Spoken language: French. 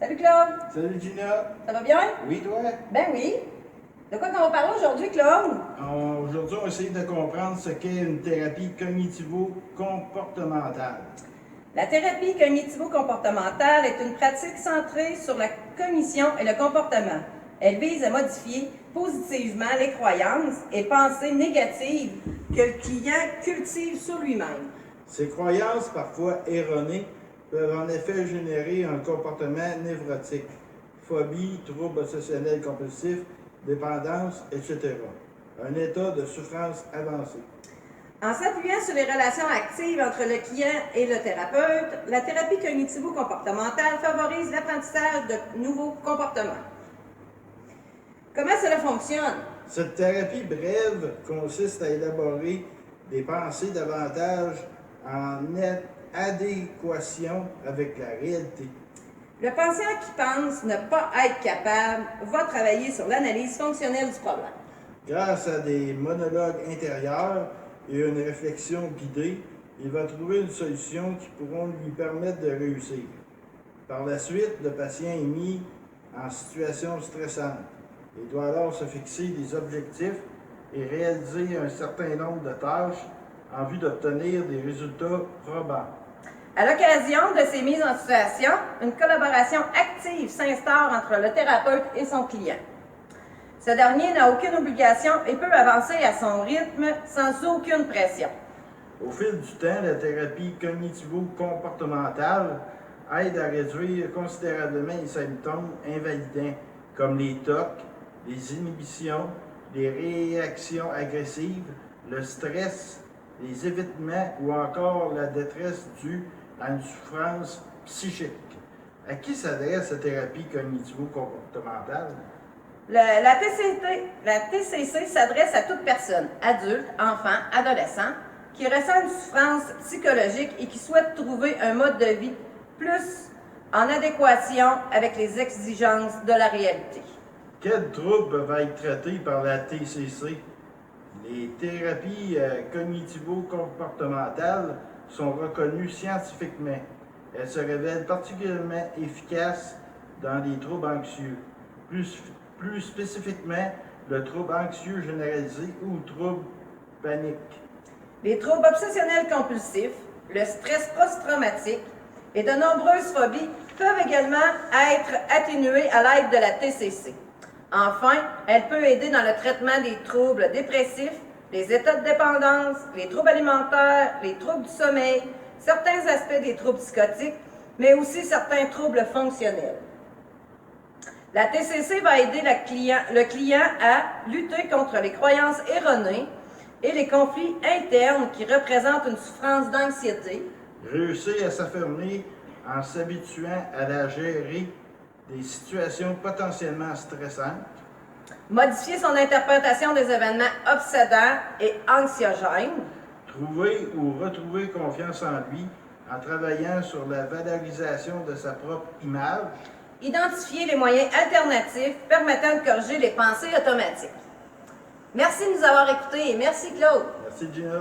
Salut Claude! Salut Gina! Ça va bien? Oui, toi? Ben oui! De quoi qu'on va parler aujourd'hui, Claude? Aujourd'hui, on va essayer de comprendre ce qu'est une thérapie cognitivo-comportementale. La thérapie cognitivo-comportementale est une pratique centrée sur la cognition et le comportement. Elle vise à modifier positivement les croyances et pensées négatives que le client cultive sur lui-même. Ces croyances, parfois erronées, peuvent en effet générer un comportement névrotique, phobie, troubles obsessionnels compulsifs, dépendance, etc. Un état de souffrance avancée. En s'appuyant sur les relations actives entre le client et le thérapeute, la thérapie cognitivo-comportementale favorise l'apprentissage de nouveaux comportements. Comment cela fonctionne? Cette thérapie brève consiste à élaborer des pensées davantage en adéquation avec la réalité. Le patient qui pense ne pas être capable va travailler sur l'analyse fonctionnelle du problème. Grâce à des monologues intérieurs et une réflexion guidée, il va trouver une solution qui pourront lui permettre de réussir. Par la suite, le patient est mis en situation stressante. Il doit alors se fixer des objectifs et réaliser un certain nombre de tâches en vue d'obtenir des résultats probants. À l'occasion de ces mises en situation, une collaboration active s'instaure entre le thérapeute et son client. Ce dernier n'a aucune obligation et peut avancer à son rythme sans aucune pression. Au fil du temps, la thérapie cognitivo-comportementale aide à réduire considérablement les symptômes invalidants comme les TOC, les inhibitions, les réactions agressives, le stress, les évitements ou encore la détresse due à une souffrance psychique. À qui s'adresse la thérapie cognitivo-comportementale? La TCC s'adresse à toute personne, adulte, enfant, adolescent, qui ressent une souffrance psychologique et qui souhaite trouver un mode de vie plus en adéquation avec les exigences de la réalité. Quels troubles peuvent être traités par la TCC? Les thérapies cognitivo-comportementales sont reconnues scientifiquement. Elles se révèlent particulièrement efficaces dans les troubles anxieux. Plus spécifiquement, le trouble anxieux généralisé ou trouble panique. Les troubles obsessionnels compulsifs, le stress post-traumatique et de nombreuses phobies peuvent également être atténués à l'aide de la TCC. Enfin, elle peut aider dans le traitement des troubles dépressifs, les états de dépendance, les troubles alimentaires, les troubles du sommeil, certains aspects des troubles psychotiques, mais aussi certains troubles fonctionnels. La TCC va aider le client à lutter contre les croyances erronées et les conflits internes qui représentent une souffrance d'anxiété. Réussir à s'affirmer en s'habituant à la gérer des situations potentiellement stressantes. Modifier son interprétation des événements obsédants et anxiogènes. Trouver ou retrouver confiance en lui en travaillant sur la valorisation de sa propre image. Identifier les moyens alternatifs permettant de corriger les pensées automatiques. Merci de nous avoir écoutés et merci Claude. Merci Gina.